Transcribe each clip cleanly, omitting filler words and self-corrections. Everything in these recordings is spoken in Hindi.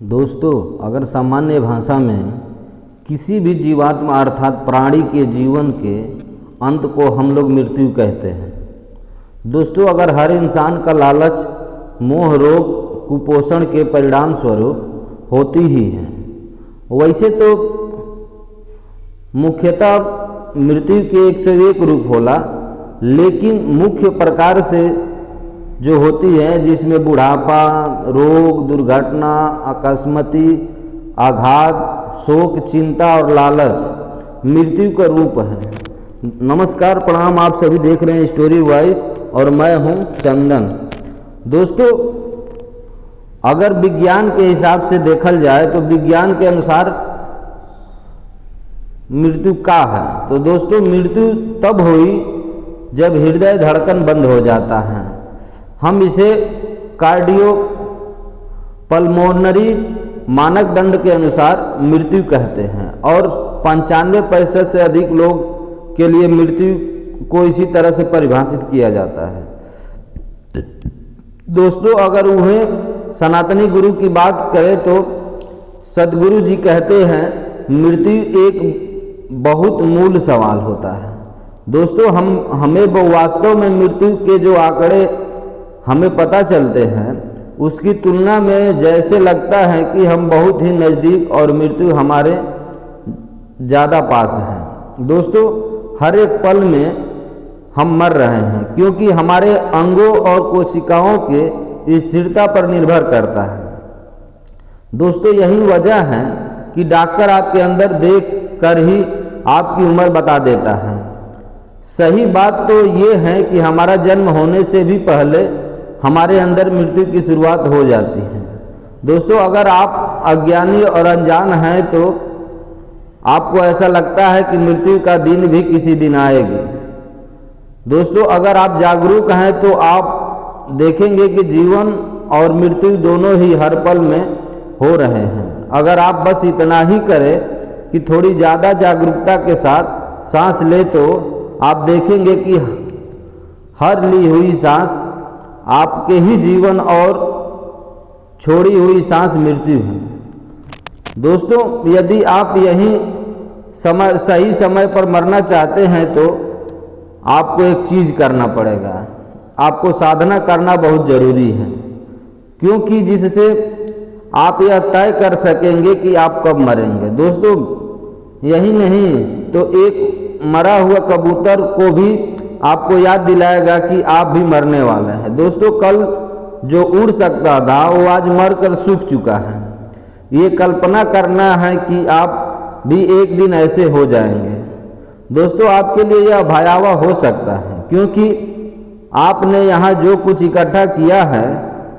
दोस्तों, अगर सामान्य भाषा में किसी भी जीवात्मा अर्थात प्राणी के जीवन के अंत को हम लोग मृत्यु कहते हैं। दोस्तों, अगर हर इंसान का लालच, मोह, रोग, कुपोषण के परिणाम स्वरूप होती ही है, वैसे तो मुख्यतः मृत्यु के 101 रूप होला, लेकिन मुख्य प्रकार से जो होती है जिसमें बुढ़ापा, रोग, दुर्घटना, अकस्माती, आघात, शोक, चिंता और लालच मृत्यु का रूप है। नमस्कार, प्रणाम, आप सभी देख रहे हैं स्टोरी वॉइस और मैं हूं चंदन। दोस्तों, अगर विज्ञान के हिसाब से देखल जाए तो विज्ञान के अनुसार मृत्यु का है। तो दोस्तों, मृत्यु तब हुई जब हृदय धड़कन बंद हो जाता है। हम इसे कार्डियो पल्मोनरी मानक दंड के अनुसार मृत्यु कहते हैं और 95% से अधिक लोग के लिए मृत्यु को इसी तरह से परिभाषित किया जाता है। दोस्तों, अगर उन्हें सनातनी गुरु की बात करें तो सदगुरु जी कहते हैं मृत्यु एक बहुत मूल सवाल होता है। दोस्तों, हमें वास्तव में मृत्यु के जो आंकड़े हमें पता चलते हैं उसकी तुलना में जैसे लगता है कि हम बहुत ही नज़दीक और मृत्यु हमारे ज़्यादा पास है। दोस्तों, हर एक पल में हम मर रहे हैं क्योंकि हमारे अंगों और कोशिकाओं के स्थिरता पर निर्भर करता है। दोस्तों, यही वजह है कि डॉक्टर आपके अंदर देख कर ही आपकी उम्र बता देता है। सही बात तो ये है कि हमारा जन्म होने से भी पहले हमारे अंदर मृत्यु की शुरुआत हो जाती है। दोस्तों, अगर आप अज्ञानी और अनजान हैं तो आपको ऐसा लगता है कि मृत्यु का दिन भी किसी दिन आएगी। दोस्तों, अगर आप जागरूक हैं तो आप देखेंगे कि जीवन और मृत्यु दोनों ही हर पल में हो रहे हैं। अगर आप बस इतना ही करें कि थोड़ी ज़्यादा जागरूकता के साथ सांस ले तो आप देखेंगे कि हर ली हुई सांस आपके ही जीवन और छोड़ी हुई सांस मृत्यु है। दोस्तों, यदि आप सही समय पर मरना चाहते हैं तो आपको एक चीज़ करना पड़ेगा, आपको साधना करना बहुत ज़रूरी है, क्योंकि जिससे आप यह तय कर सकेंगे कि आप कब मरेंगे। दोस्तों, यही नहीं तो एक मरा हुआ कबूतर को भी आपको याद दिलाएगा कि आप भी मरने वाले हैं। दोस्तों, कल जो उड़ सकता था वो आज मरकर सूख चुका है। ये कल्पना करना है कि आप भी एक दिन ऐसे हो जाएंगे। दोस्तों, आपके लिए यह भयावह हो सकता है क्योंकि आपने यहाँ जो कुछ इकट्ठा किया है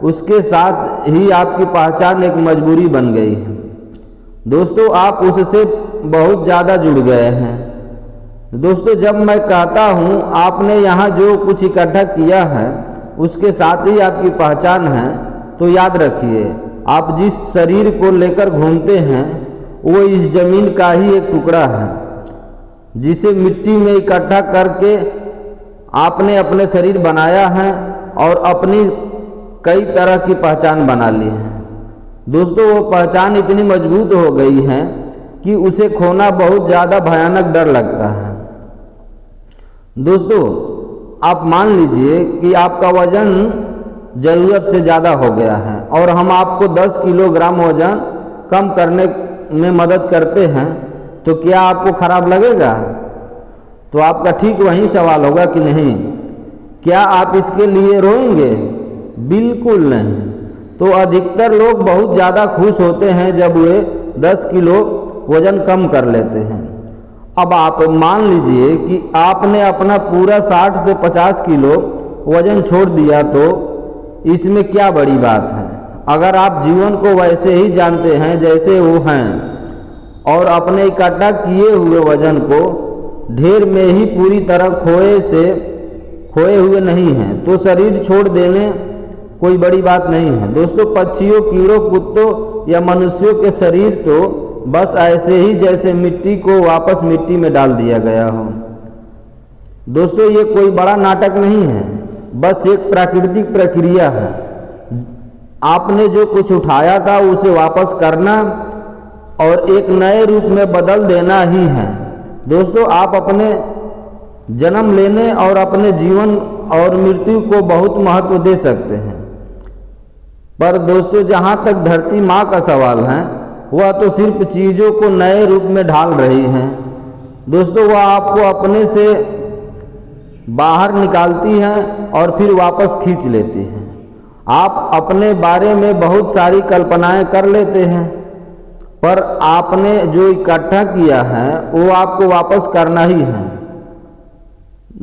उसके साथ ही आपकी पहचान एक मजबूरी बन गई है। दोस्तों, आप उससे बहुत ज़्यादा जुड़ गए हैं। दोस्तों, जब मैं कहता हूँ आपने यहाँ जो कुछ इकट्ठा किया है उसके साथ ही आपकी पहचान है, तो याद रखिए आप जिस शरीर को लेकर घूमते हैं वो इस जमीन का ही एक टुकड़ा है जिसे मिट्टी में इकट्ठा करके आपने अपने शरीर बनाया है और अपनी कई तरह की पहचान बना ली है। दोस्तों, वो पहचान इतनी मजबूत हो गई है कि उसे खोना बहुत ज़्यादा भयानक डर लगता है। दोस्तों, आप मान लीजिए कि आपका वजन ज़रूरत से ज़्यादा हो गया है और हम आपको 10 किलोग्राम वजन कम करने में मदद करते हैं, तो क्या आपको खराब लगेगा? तो आपका ठीक वही सवाल होगा कि नहीं। क्या आप इसके लिए रोएंगे? बिल्कुल नहीं। तो अधिकतर लोग बहुत ज़्यादा खुश होते हैं जब वे 10 किलो वजन कम कर लेते हैं। अब आप मान लीजिए कि आपने अपना पूरा 60 से 50 किलो वजन छोड़ दिया, तो इसमें क्या बड़ी बात है। अगर आप जीवन को वैसे ही जानते हैं जैसे वो हैं और अपने इकट्ठा किए हुए वजन को ढेर में ही पूरी तरह खोए हुए नहीं हैं, तो शरीर छोड़ देने कोई बड़ी बात नहीं है। दोस्तों, पक्षियों, कीड़ों, कुत्तों या मनुष्यों के शरीर तो बस ऐसे ही जैसे मिट्टी को वापस मिट्टी में डाल दिया गया हो। दोस्तों, ये कोई बड़ा नाटक नहीं है, बस एक प्राकृतिक प्रक्रिया है। आपने जो कुछ उठाया था उसे वापस करना और एक नए रूप में बदल देना ही है। दोस्तों, आप अपने जन्म लेने और अपने जीवन और मृत्यु को बहुत महत्व दे सकते हैं, पर दोस्तों जहाँ तक धरती माँ का सवाल है, वह तो सिर्फ चीज़ों को नए रूप में ढाल रही हैं। दोस्तों, वह आपको अपने से बाहर निकालती हैं और फिर वापस खींच लेती हैं। आप अपने बारे में बहुत सारी कल्पनाएं कर लेते हैं, पर आपने जो इकट्ठा किया है वो आपको वापस करना ही है।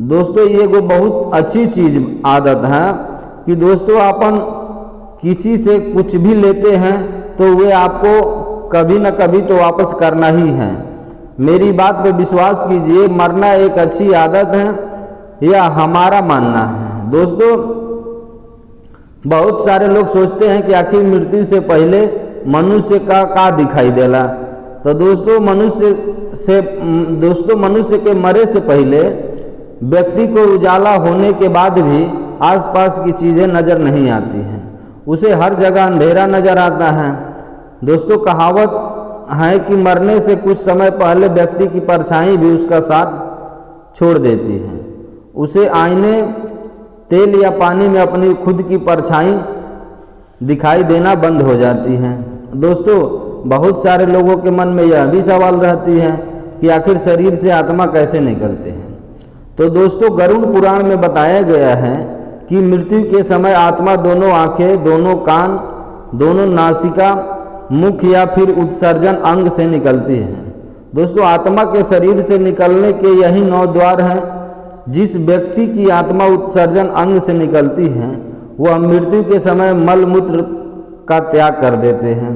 दोस्तों, ये वो बहुत अच्छी चीज़ आदत है कि दोस्तों अपन किसी से कुछ भी लेते हैं तो वे आपको कभी न कभी तो वापस करना ही है। मेरी बात पे विश्वास कीजिए, मरना एक अच्छी आदत है, यह हमारा मानना है। दोस्तों, बहुत सारे लोग सोचते हैं कि आखिर मृत्यु से पहले मनुष्य का दिखाई देला। तो दोस्तों मनुष्य के मरे से पहले व्यक्ति को उजाला होने के बाद भी आसपास की चीज़ें नज़र नहीं आती हैं, उसे हर जगह अंधेरा नज़र आता है। दोस्तों, कहावत है कि मरने से कुछ समय पहले व्यक्ति की परछाई भी उसका साथ छोड़ देती है। उसे आईने, तेल या पानी में अपनी खुद की परछाई दिखाई देना बंद हो जाती है। दोस्तों, बहुत सारे लोगों के मन में यह भी सवाल रहती है कि आखिर शरीर से आत्मा कैसे निकलते हैं। तो दोस्तों, गरुड़ पुराण में बताया गया है कि मृत्यु के समय आत्मा दोनों आंखें, दोनों कान, दोनों नासिका, मुख या फिर उत्सर्जन अंग से निकलती है। दोस्तों, आत्मा के शरीर से निकलने के यही 9 द्वार हैं। जिस व्यक्ति की आत्मा उत्सर्जन अंग से निकलती है वह मृत्यु के समय मल मूत्र का त्याग कर देते हैं।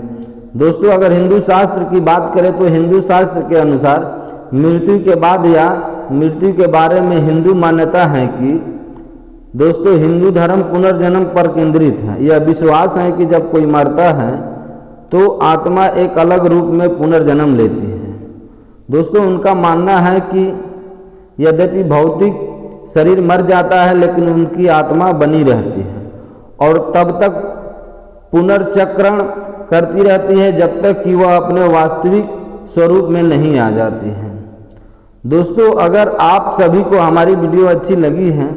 दोस्तों, अगर हिंदू शास्त्र की बात करें तो हिंदू शास्त्र के अनुसार मृत्यु के बाद या मृत्यु के बारे में हिंदू मान्यता है कि दोस्तों हिंदू धर्म पुनर्जन्म पर केंद्रित है। यह विश्वास है कि जब कोई मरता है तो आत्मा एक अलग रूप में पुनर्जन्म लेती है। दोस्तों, उनका मानना है कि यद्यपि भौतिक शरीर मर जाता है लेकिन उनकी आत्मा बनी रहती है और तब तक पुनर्चक्रण करती रहती है जब तक कि वह अपने वास्तविक स्वरूप में नहीं आ जाती है। दोस्तों, अगर आप सभी को हमारी वीडियो अच्छी लगी है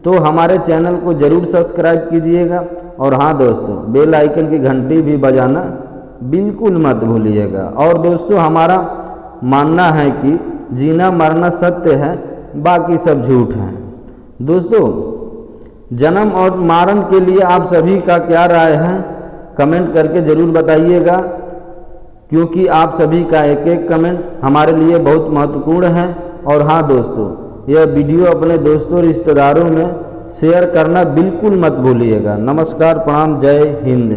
तो हमारे चैनल को ज़रूर सब्सक्राइब कीजिएगा और हाँ दोस्तों, बेल आइकन की घंटी भी बजाना बिल्कुल मत भूलिएगा। और दोस्तों, हमारा मानना है कि जीना मरना सत्य है, बाकी सब झूठ है। दोस्तों, जन्म और मरण के लिए आप सभी का क्या राय है कमेंट करके ज़रूर बताइएगा, क्योंकि आप सभी का एक एक कमेंट हमारे लिए बहुत महत्वपूर्ण है। और हाँ दोस्तों, यह वीडियो अपने दोस्तों रिश्तेदारों में शेयर करना बिल्कुल मत भूलिएगा। नमस्कार, प्रणाम, जय हिंद।